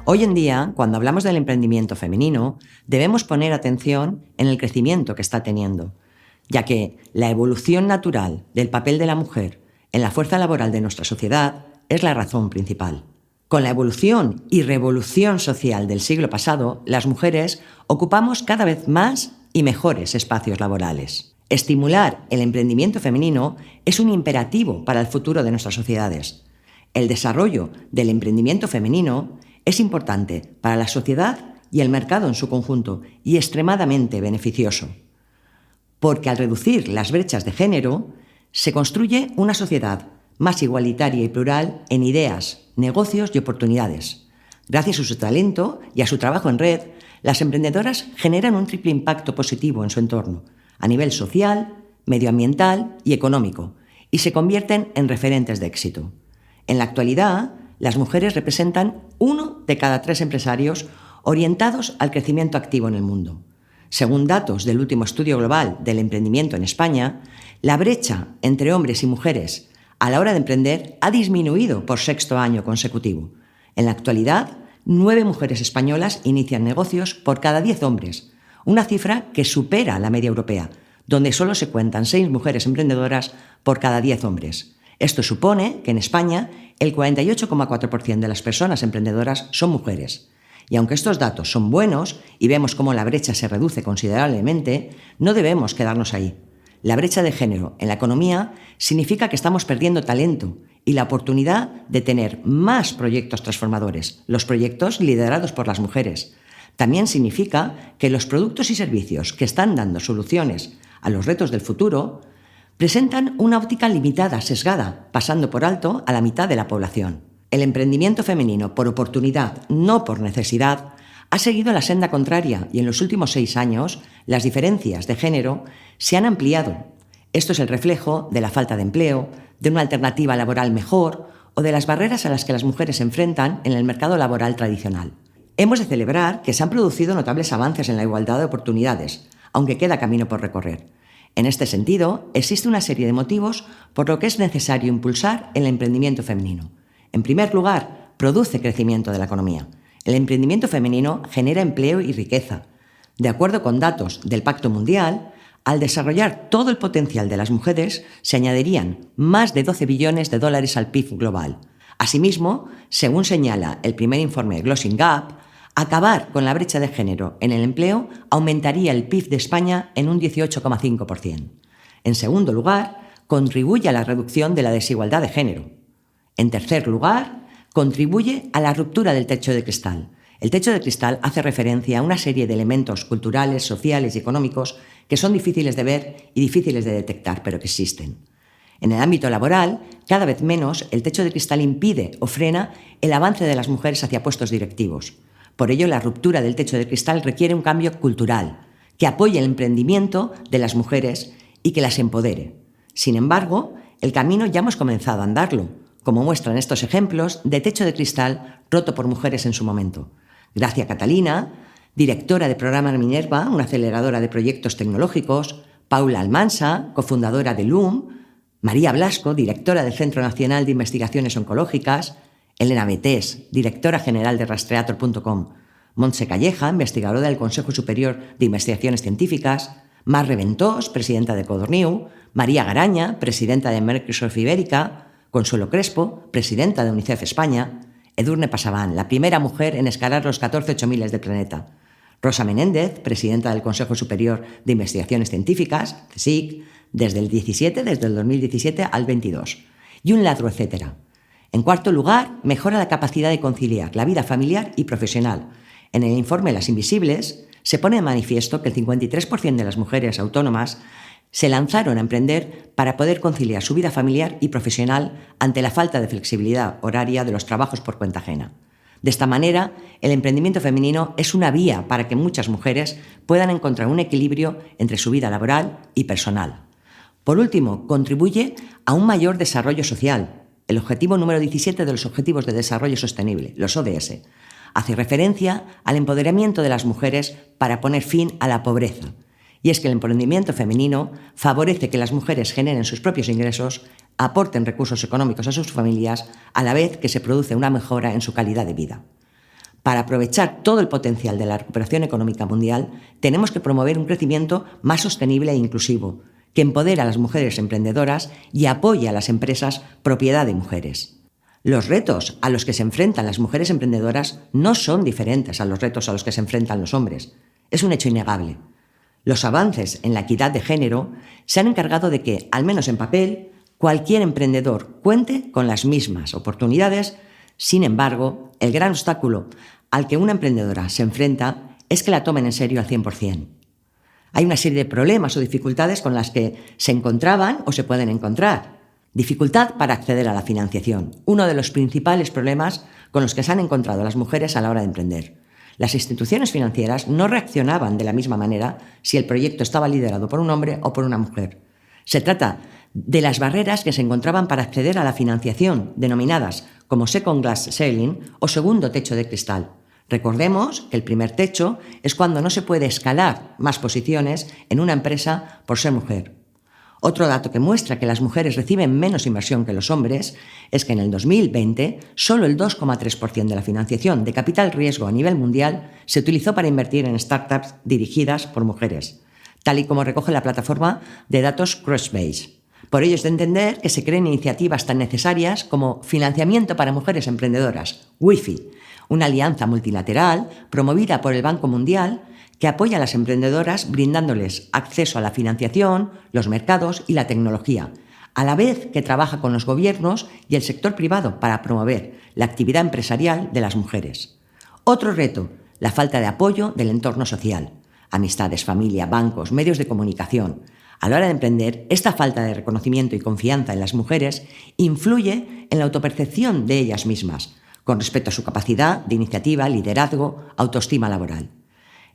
Hoy en día, cuando hablamos del emprendimiento femenino, debemos poner atención en el crecimiento que está teniendo, ya que la evolución natural del papel de la mujer en la fuerza laboral de nuestra sociedad es la razón principal. Con la evolución y revolución social del siglo pasado, las mujeres ocupamos cada vez más y mejores espacios laborales. Estimular el emprendimiento femenino es un imperativo para el futuro de nuestras sociedades. El desarrollo del emprendimiento femenino es importante para la sociedad y el mercado en su conjunto y extremadamente beneficioso, porque al reducir las brechas de género se construye una sociedad más igualitaria y plural en ideas, negocios y oportunidades. Gracias a su talento y a su trabajo en red, las emprendedoras generan un triple impacto positivo en su entorno, a nivel social, medioambiental y económico, y se convierten en referentes de éxito. En la actualidad, las mujeres representan 1 de cada 3 empresarios orientados al crecimiento activo en el mundo. Según datos del último estudio global del emprendimiento en España, la brecha entre hombres y mujeres a la hora de emprender ha disminuido por 6º año consecutivo. En la actualidad, 9 mujeres españolas inician negocios por cada 10 hombres, una cifra que supera la media europea, donde solo se cuentan 6 mujeres emprendedoras por cada 10 hombres. Esto supone que en España el 48,4% de las personas emprendedoras son mujeres. Y aunque estos datos son buenos y vemos cómo la brecha se reduce considerablemente, no debemos quedarnos ahí. La brecha de género en la economía significa que estamos perdiendo talento y la oportunidad de tener más proyectos transformadores, los proyectos liderados por las mujeres. También significa que los productos y servicios que están dando soluciones a los retos del futuro presentan una óptica limitada, sesgada, pasando por alto a la mitad de la población. El emprendimiento femenino por oportunidad, no por necesidad, ha seguido la senda contraria y en los últimos 6 años las diferencias de género se han ampliado. Esto es el reflejo de la falta de empleo, de una alternativa laboral mejor o de las barreras a las que las mujeres se enfrentan en el mercado laboral tradicional. Hemos de celebrar que se han producido notables avances en la igualdad de oportunidades, aunque queda camino por recorrer. En este sentido, existe una serie de motivos por lo que es necesario impulsar el emprendimiento femenino. En primer lugar, produce crecimiento de la economía. El emprendimiento femenino genera empleo y riqueza. De acuerdo con datos del Pacto Mundial, al desarrollar todo el potencial de las mujeres, se añadirían más de 12 billones de dólares al PIB global. Asimismo, según señala el primer informe Closing Gap, acabar con la brecha de género en el empleo aumentaría el PIB de España en un 18,5%. En segundo lugar, contribuye a la reducción de la desigualdad de género. En tercer lugar, contribuye a la ruptura del techo de cristal. El techo de cristal hace referencia a una serie de elementos culturales, sociales y económicos que son difíciles de ver y difíciles de detectar, pero que existen. En el ámbito laboral, cada vez menos el techo de cristal impide o frena el avance de las mujeres hacia puestos directivos. Por ello, la ruptura del techo de cristal requiere un cambio cultural que apoye el emprendimiento de las mujeres y que las empodere. Sin embargo, el camino ya hemos comenzado a andarlo, como muestran estos ejemplos de techo de cristal roto por mujeres en su momento. Gracia Catalina, directora de Programa Minerva, una aceleradora de proyectos tecnológicos; Paula Almansa, cofundadora de LUM; María Blasco, directora del Centro Nacional de Investigaciones Oncológicas; Elena Betés, directora general de Rastreator.com; Montse Calleja, investigadora del Consejo Superior de Investigaciones Científicas; Mar Reventós, presidenta de Codorniu; María Garaña, presidenta de Microsoft Ibérica; Consuelo Crespo, presidenta de UNICEF España; Edurne Pasaban, la primera mujer en escalar los 14 8000 del planeta; Rosa Menéndez, presidenta del Consejo Superior de Investigaciones Científicas, CSIC, desde el 2017 al 22, y un largo etcétera. En cuarto lugar, mejora la capacidad de conciliar la vida familiar y profesional. En el informe Las Invisibles se pone de manifiesto que el 53% de las mujeres autónomas se lanzaron a emprender para poder conciliar su vida familiar y profesional ante la falta de flexibilidad horaria de los trabajos por cuenta ajena. De esta manera, el emprendimiento femenino es una vía para que muchas mujeres puedan encontrar un equilibrio entre su vida laboral y personal. Por último, contribuye a un mayor desarrollo social. El objetivo número 17 de los Objetivos de Desarrollo Sostenible, los ODS, hace referencia al empoderamiento de las mujeres para poner fin a la pobreza. Y es que el emprendimiento femenino favorece que las mujeres generen sus propios ingresos, aporten recursos económicos a sus familias, a la vez que se produce una mejora en su calidad de vida. Para aprovechar todo el potencial de la recuperación económica mundial, tenemos que promover un crecimiento más sostenible e inclusivo, que empodere a las mujeres emprendedoras y apoye a las empresas propiedad de mujeres. Los retos a los que se enfrentan las mujeres emprendedoras no son diferentes a los retos a los que se enfrentan los hombres. Es un hecho innegable. Los avances en la equidad de género se han encargado de que, al menos en papel, cualquier emprendedor cuente con las mismas oportunidades. Sin embargo, el gran obstáculo al que una emprendedora se enfrenta es que la tomen en serio al 100%. Hay una serie de problemas o dificultades con las que se encontraban o se pueden encontrar. Dificultad para acceder a la financiación, uno de los principales problemas con los que se han encontrado las mujeres a la hora de emprender. Las instituciones financieras no reaccionaban de la misma manera si el proyecto estaba liderado por un hombre o por una mujer. Se trata de las barreras que se encontraban para acceder a la financiación, denominadas como Second Glass Ceiling o segundo techo de cristal. Recordemos que el primer techo es cuando no se puede escalar más posiciones en una empresa por ser mujer. Otro dato que muestra que las mujeres reciben menos inversión que los hombres es que en el 2020 solo el 2,3% de la financiación de capital riesgo a nivel mundial se utilizó para invertir en startups dirigidas por mujeres, tal y como recoge la plataforma de datos Crunchbase. Por ello es de entender que se creen iniciativas tan necesarias como Financiamiento para Mujeres Emprendedoras, WIFI, una alianza multilateral promovida por el Banco Mundial que apoya a las emprendedoras brindándoles acceso a la financiación, los mercados y la tecnología, a la vez que trabaja con los gobiernos y el sector privado para promover la actividad empresarial de las mujeres. Otro reto, la falta de apoyo del entorno social, amistades, familia, bancos, medios de comunicación. A la hora de emprender, esta falta de reconocimiento y confianza en las mujeres influye en la autopercepción de ellas mismas, con respecto a su capacidad de iniciativa, liderazgo, autoestima laboral.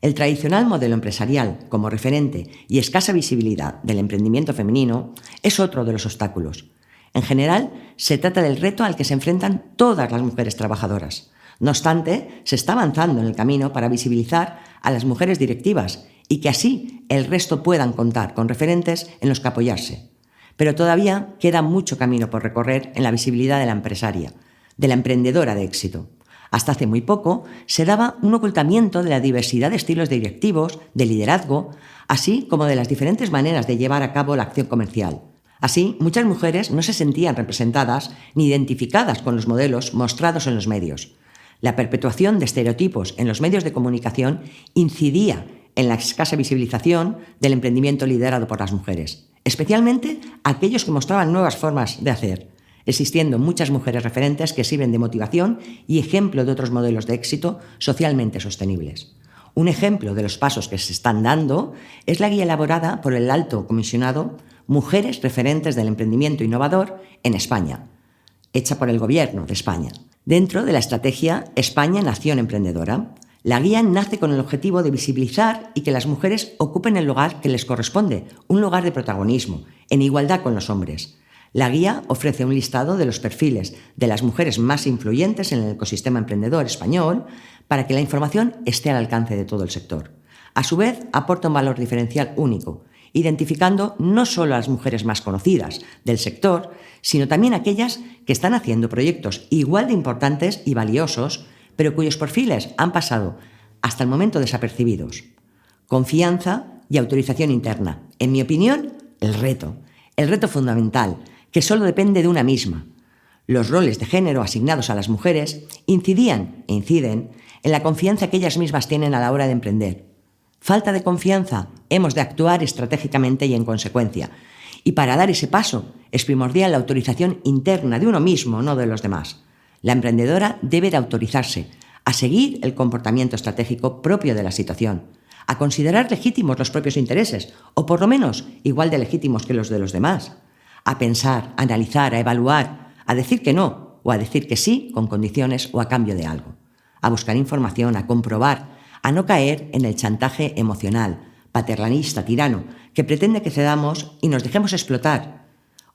El tradicional modelo empresarial como referente y escasa visibilidad del emprendimiento femenino es otro de los obstáculos. En general, se trata del reto al que se enfrentan todas las mujeres trabajadoras. No obstante, se está avanzando en el camino para visibilizar a las mujeres directivas y que así el resto puedan contar con referentes en los que apoyarse. Pero todavía queda mucho camino por recorrer en la visibilidad de la empresaria, de la emprendedora de éxito. Hasta hace muy poco se daba un ocultamiento de la diversidad de estilos directivos, de liderazgo, así como de las diferentes maneras de llevar a cabo la acción comercial. Así, muchas mujeres no se sentían representadas ni identificadas con los modelos mostrados en los medios. La perpetuación de estereotipos en los medios de comunicación incidía en la escasa visibilización del emprendimiento liderado por las mujeres, especialmente aquellos que mostraban nuevas formas de hacer, existiendo muchas mujeres referentes que sirven de motivación y ejemplo de otros modelos de éxito socialmente sostenibles. Un ejemplo de los pasos que se están dando es la guía elaborada por el Alto Comisionado Mujeres Referentes del Emprendimiento Innovador en España, hecha por el Gobierno de España. Dentro de la estrategia España Nación Emprendedora, la guía nace con el objetivo de visibilizar y que las mujeres ocupen el lugar que les corresponde, un lugar de protagonismo, en igualdad con los hombres. La guía ofrece un listado de los perfiles de las mujeres más influyentes en el ecosistema emprendedor español para que la información esté al alcance de todo el sector. A su vez, aporta un valor diferencial único, identificando no solo a las mujeres más conocidas del sector, sino también aquellas que están haciendo proyectos igual de importantes y valiosos, pero cuyos perfiles han pasado hasta el momento desapercibidos. Confianza y autorización interna. En mi opinión, el reto fundamental, que solo depende de una misma. Los roles de género asignados a las mujeres incidían e inciden en la confianza que ellas mismas tienen a la hora de emprender. Falta de confianza, hemos de actuar estratégicamente y en consecuencia. Y para dar ese paso es primordial la autorización interna de uno mismo, no de los demás. La emprendedora debe de autorizarse a seguir el comportamiento estratégico propio de la situación, a considerar legítimos los propios intereses, o por lo menos igual de legítimos que los de los demás, a pensar, a analizar, a evaluar, a decir que no o a decir que sí con condiciones o a cambio de algo, a buscar información, a comprobar, a no caer en el chantaje emocional, paternalista, tirano, que pretende que cedamos y nos dejemos explotar.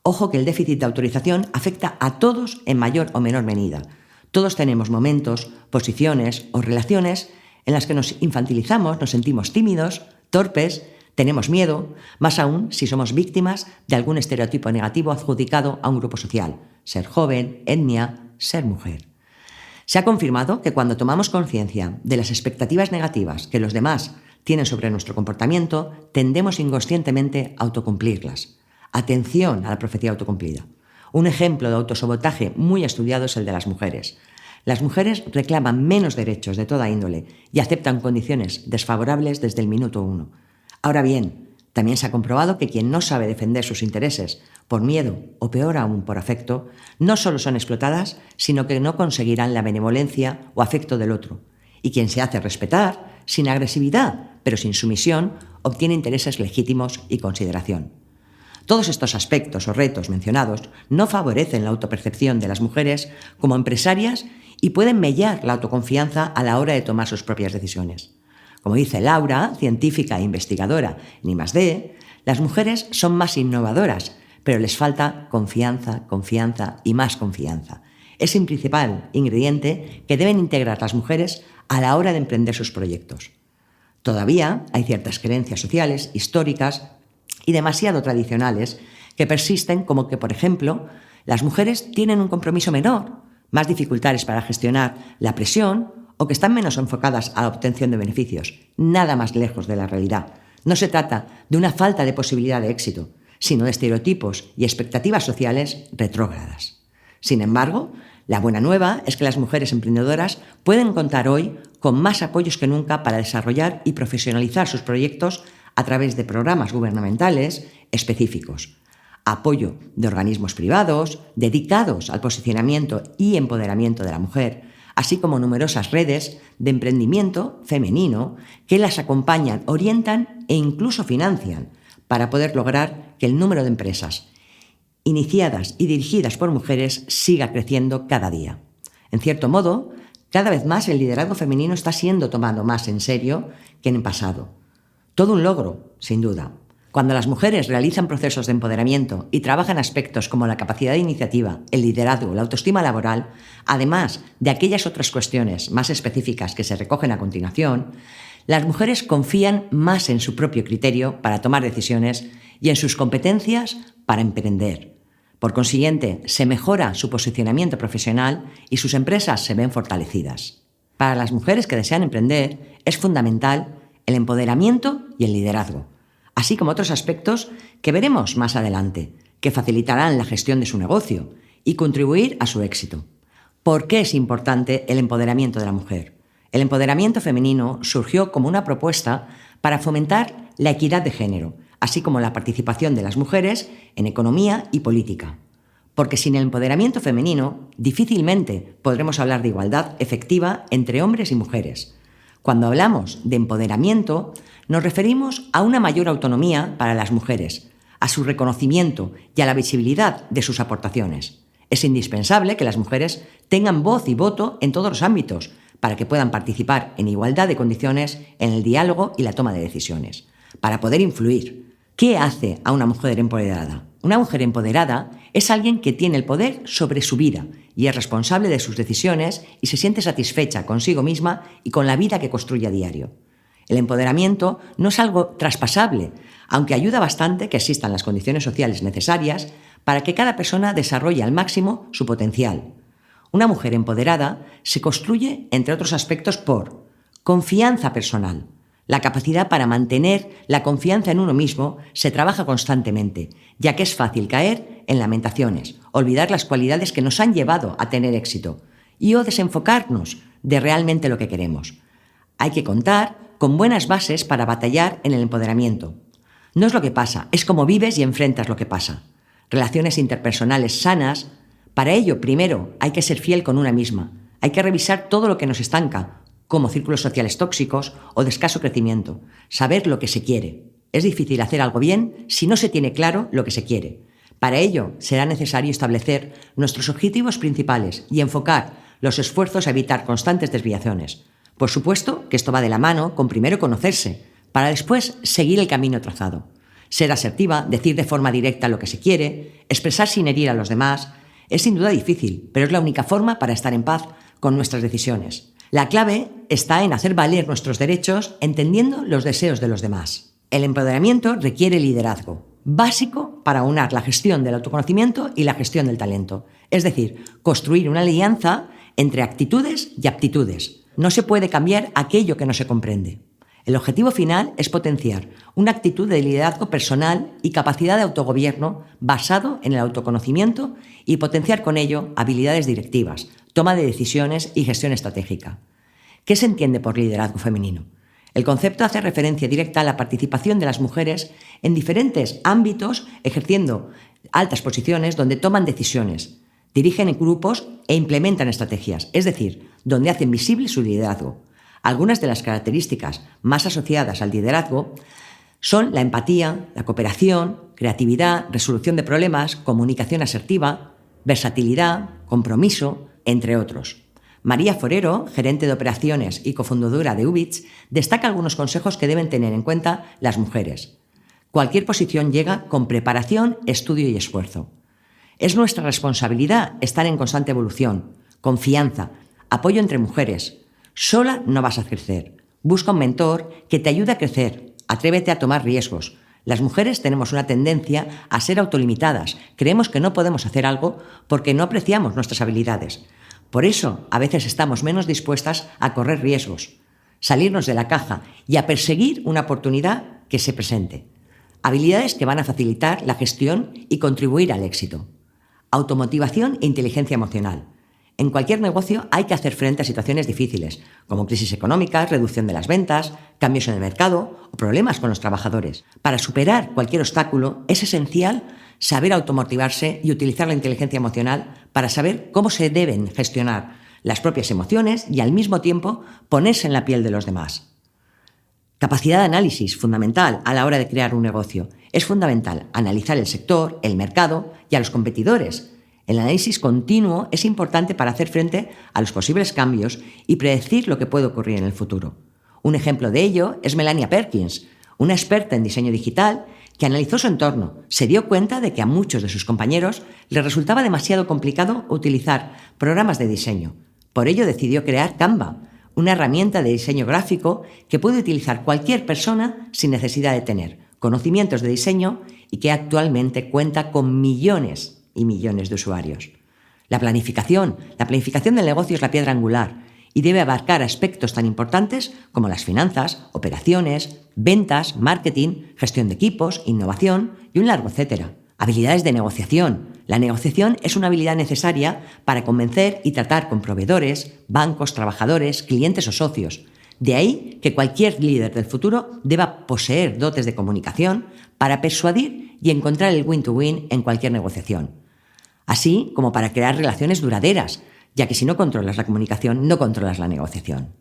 Ojo que el déficit de autorización afecta a todos en mayor o menor medida. Todos tenemos momentos, posiciones o relaciones en las que nos infantilizamos, nos sentimos tímidos, torpes, tenemos miedo, más aún si somos víctimas de algún estereotipo negativo adjudicado a un grupo social, ser joven, etnia, ser mujer. Se ha confirmado que cuando tomamos conciencia de las expectativas negativas que los demás tienen sobre nuestro comportamiento, tendemos inconscientemente a autocumplirlas. Atención a la profecía autocumplida. Un ejemplo de autosabotaje muy estudiado es el de las mujeres. Las mujeres reclaman menos derechos de toda índole y aceptan condiciones desfavorables desde el minuto 1. Ahora bien, también se ha comprobado que quien no sabe defender sus intereses por miedo o peor aún por afecto, no solo son explotadas, sino que no conseguirán la benevolencia o afecto del otro. Y quien se hace respetar, sin agresividad, pero sin sumisión, obtiene intereses legítimos y consideración. Todos estos aspectos o retos mencionados no favorecen la autopercepción de las mujeres como empresarias y pueden mellar la autoconfianza a la hora de tomar sus propias decisiones. Como dice Laura, científica e investigadora en I+D, las mujeres son más innovadoras, pero les falta confianza, confianza y más confianza. Es el principal ingrediente que deben integrar las mujeres a la hora de emprender sus proyectos. Todavía hay ciertas creencias sociales, históricas y demasiado tradicionales que persisten, como que, por ejemplo, las mujeres tienen un compromiso menor, más dificultades para gestionar la presión o que están menos enfocadas a la obtención de beneficios. Nada más lejos de la realidad. No se trata de una falta de posibilidad de éxito, sino de estereotipos y expectativas sociales retrógradas. Sin embargo, la buena nueva es que las mujeres emprendedoras pueden contar hoy con más apoyos que nunca para desarrollar y profesionalizar sus proyectos a través de programas gubernamentales específicos, apoyo de organismos privados dedicados al posicionamiento y empoderamiento de la mujer, así como numerosas redes de emprendimiento femenino que las acompañan, orientan e incluso financian para poder lograr que el número de empresas iniciadas y dirigidas por mujeres siga creciendo cada día. En cierto modo, cada vez más el liderazgo femenino está siendo tomado más en serio que en el pasado. Todo un logro, sin duda. Cuando las mujeres realizan procesos de empoderamiento y trabajan aspectos como la capacidad de iniciativa, el liderazgo, la autoestima laboral, además de aquellas otras cuestiones más específicas que se recogen a continuación, las mujeres confían más en su propio criterio para tomar decisiones y en sus competencias para emprender. Por consiguiente, se mejora su posicionamiento profesional y sus empresas se ven fortalecidas. Para las mujeres que desean emprender, es fundamental el empoderamiento y el liderazgo, así como otros aspectos que veremos más adelante, que facilitarán la gestión de su negocio y contribuir a su éxito. ¿Por qué es importante el empoderamiento de la mujer? El empoderamiento femenino surgió como una propuesta para fomentar la equidad de género, así como la participación de las mujeres en economía y política. Porque sin el empoderamiento femenino, difícilmente podremos hablar de igualdad efectiva entre hombres y mujeres. Cuando hablamos de empoderamiento, nos referimos a una mayor autonomía para las mujeres, a su reconocimiento y a la visibilidad de sus aportaciones. Es indispensable que las mujeres tengan voz y voto en todos los ámbitos para que puedan participar en igualdad de condiciones en el diálogo y la toma de decisiones, para poder influir. ¿Qué hace a una mujer empoderada? Una mujer empoderada es alguien que tiene el poder sobre su vida y es responsable de sus decisiones y se siente satisfecha consigo misma y con la vida que construye a diario. El empoderamiento no es algo traspasable, aunque ayuda bastante que existan las condiciones sociales necesarias para que cada persona desarrolle al máximo su potencial. Una mujer empoderada se construye, entre otros aspectos, por confianza personal. La capacidad para mantener la confianza en uno mismo se trabaja constantemente, ya que es fácil caer en lamentaciones, olvidar las cualidades que nos han llevado a tener éxito y o desenfocarnos de realmente lo que queremos. Hay que contar con buenas bases para batallar en el empoderamiento. No es lo que pasa, es cómo vives y enfrentas lo que pasa. Relaciones interpersonales sanas. Para ello, primero, hay que ser fiel con una misma. Hay que revisar todo lo que nos estanca, como círculos sociales tóxicos o de escaso crecimiento. Saber lo que se quiere. Es difícil hacer algo bien si no se tiene claro lo que se quiere. Para ello, será necesario establecer nuestros objetivos principales y enfocar los esfuerzos a evitar constantes desviaciones. Por supuesto que esto va de la mano con primero conocerse, para después seguir el camino trazado. Ser asertiva, decir de forma directa lo que se quiere, expresar sin herir a los demás, es sin duda difícil, pero es la única forma para estar en paz con nuestras decisiones. La clave está en hacer valer nuestros derechos entendiendo los deseos de los demás. El empoderamiento requiere liderazgo, básico para aunar la gestión del autoconocimiento y la gestión del talento. Es decir, construir una alianza entre actitudes y aptitudes. No se puede cambiar aquello que no se comprende. El objetivo final es potenciar una actitud de liderazgo personal y capacidad de autogobierno basado en el autoconocimiento y potenciar con ello habilidades directivas, toma de decisiones y gestión estratégica. ¿Qué se entiende por liderazgo femenino? El concepto hace referencia directa a la participación de las mujeres en diferentes ámbitos, ejerciendo altas posiciones donde toman decisiones, dirigen en grupos e implementan estrategias, es decir, donde hacen visible su liderazgo. Algunas de las características más asociadas al liderazgo son la empatía, la cooperación, creatividad, resolución de problemas, comunicación asertiva, versatilidad, compromiso, entre otros. María Forero, gerente de operaciones y cofundadora de Ubits, destaca algunos consejos que deben tener en cuenta las mujeres. Cualquier posición llega con preparación, estudio y esfuerzo. Es nuestra responsabilidad estar en constante evolución, confianza, apoyo entre mujeres. Sola no vas a crecer. Busca un mentor que te ayude a crecer. Atrévete a tomar riesgos. Las mujeres tenemos una tendencia a ser autolimitadas. Creemos que no podemos hacer algo porque no apreciamos nuestras habilidades. Por eso, a veces estamos menos dispuestas a correr riesgos, salirnos de la caja y a perseguir una oportunidad que se presente. Habilidades que van a facilitar la gestión y contribuir al éxito. Automotivación e inteligencia emocional. En cualquier negocio hay que hacer frente a situaciones difíciles, como crisis económicas, reducción de las ventas, cambios en el mercado o problemas con los trabajadores. Para superar cualquier obstáculo es esencial saber automotivarse y utilizar la inteligencia emocional para saber cómo se deben gestionar las propias emociones y al mismo tiempo ponerse en la piel de los demás. Capacidad de análisis, fundamental a la hora de crear un negocio. Es fundamental analizar el sector, el mercado y a los competidores. El análisis continuo es importante para hacer frente a los posibles cambios y predecir lo que puede ocurrir en el futuro. Un ejemplo de ello es Melania Perkins, una experta en diseño digital que analizó su entorno, se dio cuenta de que a muchos de sus compañeros les resultaba demasiado complicado utilizar programas de diseño. Por ello decidió crear Canva, una herramienta de diseño gráfico que puede utilizar cualquier persona sin necesidad de tener conocimientos de diseño y que actualmente cuenta con millones y millones de usuarios. La planificación del negocio es la piedra angular y debe abarcar aspectos tan importantes como las finanzas, operaciones, ventas, marketing, gestión de equipos, innovación y un largo etcétera. Habilidades de negociación. La negociación es una habilidad necesaria para convencer y tratar con proveedores, bancos, trabajadores, clientes o socios. De ahí que cualquier líder del futuro deba poseer dotes de comunicación para persuadir y encontrar el win-to-win en cualquier negociación. Así como para crear relaciones duraderas, ya que si no controlas la comunicación, no controlas la negociación.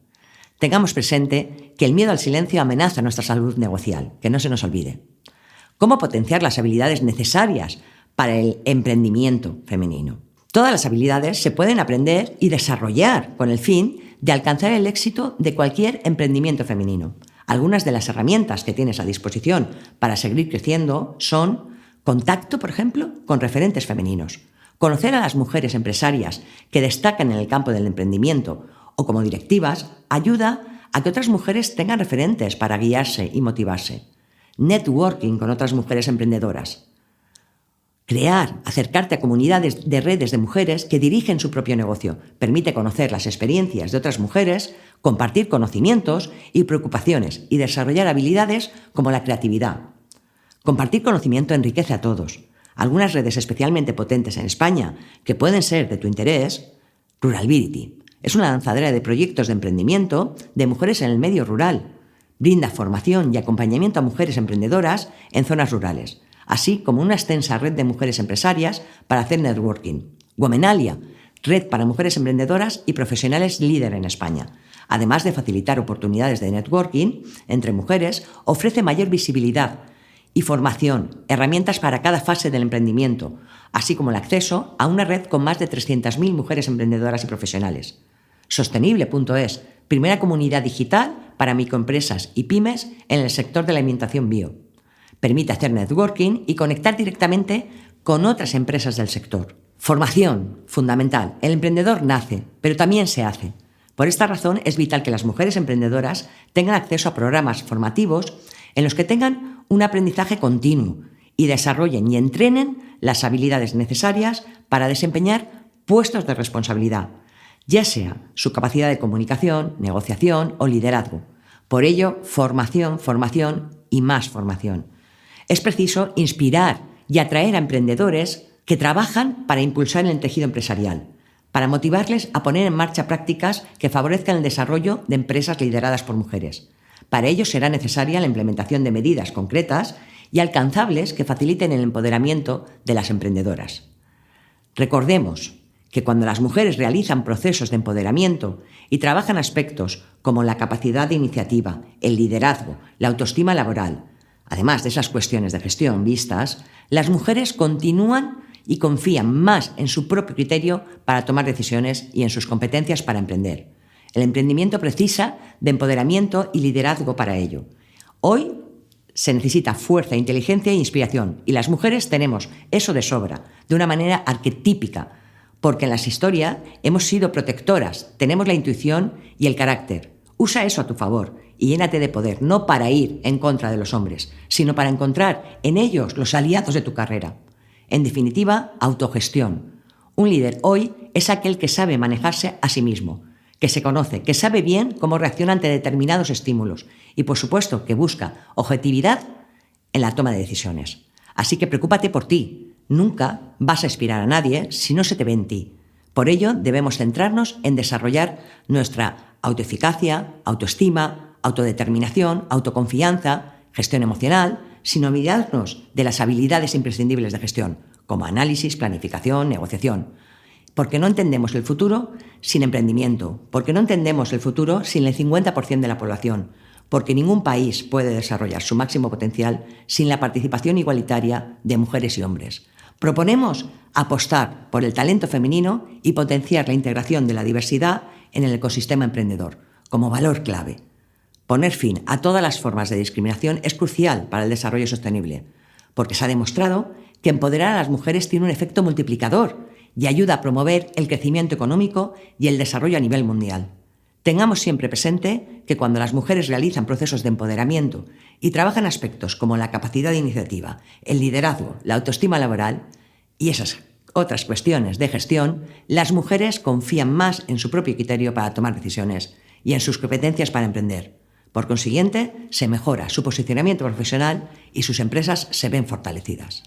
Tengamos presente que el miedo al silencio amenaza nuestra salud negocial, que no se nos olvide. ¿Cómo potenciar las habilidades necesarias para el emprendimiento femenino? Todas las habilidades se pueden aprender y desarrollar con el fin de alcanzar el éxito de cualquier emprendimiento femenino. Algunas de las herramientas que tienes a disposición para seguir creciendo son contacto, por ejemplo, con referentes femeninos, conocer a las mujeres empresarias que destacan en el campo del emprendimiento o como directivas ayuda a que otras mujeres tengan referentes para guiarse y motivarse. Networking con otras mujeres emprendedoras. Acercarte a comunidades de redes de mujeres que dirigen su propio negocio. Permite conocer las experiencias de otras mujeres, compartir conocimientos y preocupaciones y desarrollar habilidades como la creatividad. Compartir conocimiento enriquece a todos. Algunas redes especialmente potentes en España que pueden ser de tu interés, Rurality. Es una lanzadera de proyectos de emprendimiento de mujeres en el medio rural. Brinda formación y acompañamiento a mujeres emprendedoras en zonas rurales, así como una extensa red de mujeres empresarias para hacer networking. Womenalia, red para mujeres emprendedoras y profesionales líder en España. Además de facilitar oportunidades de networking entre mujeres, ofrece mayor visibilidad y formación, herramientas para cada fase del emprendimiento, así como el acceso a una red con más de 300.000 mujeres emprendedoras y profesionales. Sostenible.es, primera comunidad digital para microempresas y pymes en el sector de la alimentación bio. Permite hacer networking y conectar directamente con otras empresas del sector. Formación, fundamental. El emprendedor nace, pero también se hace. Por esta razón es vital que las mujeres emprendedoras tengan acceso a programas formativos en los que tengan un aprendizaje continuo y desarrollen y entrenen las habilidades necesarias para desempeñar puestos de responsabilidad. ya sea su capacidad de comunicación, negociación o liderazgo. Por ello, formación, formación y más formación. Es preciso inspirar y atraer a emprendedores que trabajan para impulsar el tejido empresarial, para motivarles a poner en marcha prácticas que favorezcan el desarrollo de empresas lideradas por mujeres. Para ello será necesaria la implementación de medidas concretas y alcanzables que faciliten el empoderamiento de las emprendedoras. Recordemos que cuando las mujeres realizan procesos de empoderamiento y trabajan aspectos como la capacidad de iniciativa, el liderazgo, la autoestima laboral, además de esas cuestiones de gestión vistas, las mujeres continúan y confían más en su propio criterio para tomar decisiones y en sus competencias para emprender. El emprendimiento precisa de empoderamiento y liderazgo para ello. Hoy se necesita fuerza, inteligencia e inspiración, y las mujeres tenemos eso de sobra, de una manera arquetípica, porque en la historia hemos sido protectoras, tenemos la intuición y el carácter. Usa eso a tu favor y llénate de poder, no para ir en contra de los hombres, sino para encontrar en ellos los aliados de tu carrera. En definitiva, autogestión. Un líder hoy es aquel que sabe manejarse a sí mismo, que se conoce, que sabe bien cómo reacciona ante determinados estímulos y, por supuesto, que busca objetividad en la toma de decisiones. Así que preocúpate por ti. Nunca vas a inspirar a nadie si no se te ve en ti. Por ello, debemos centrarnos en desarrollar nuestra autoeficacia, autoestima, autodeterminación, autoconfianza, gestión emocional, sin olvidarnos de las habilidades imprescindibles de gestión, como análisis, planificación, negociación. Porque no entendemos el futuro sin emprendimiento, porque no entendemos el futuro sin el 50% de la población, porque ningún país puede desarrollar su máximo potencial sin la participación igualitaria de mujeres y hombres. Proponemos apostar por el talento femenino y potenciar la integración de la diversidad en el ecosistema emprendedor, como valor clave. Poner fin a todas las formas de discriminación es crucial para el desarrollo sostenible, porque se ha demostrado que empoderar a las mujeres tiene un efecto multiplicador y ayuda a promover el crecimiento económico y el desarrollo a nivel mundial. Tengamos siempre presente que cuando las mujeres realizan procesos de empoderamiento y trabajan aspectos como la capacidad de iniciativa, el liderazgo, la autoestima laboral y esas otras cuestiones de gestión, las mujeres confían más en su propio criterio para tomar decisiones y en sus competencias para emprender. Por consiguiente, se mejora su posicionamiento profesional y sus empresas se ven fortalecidas.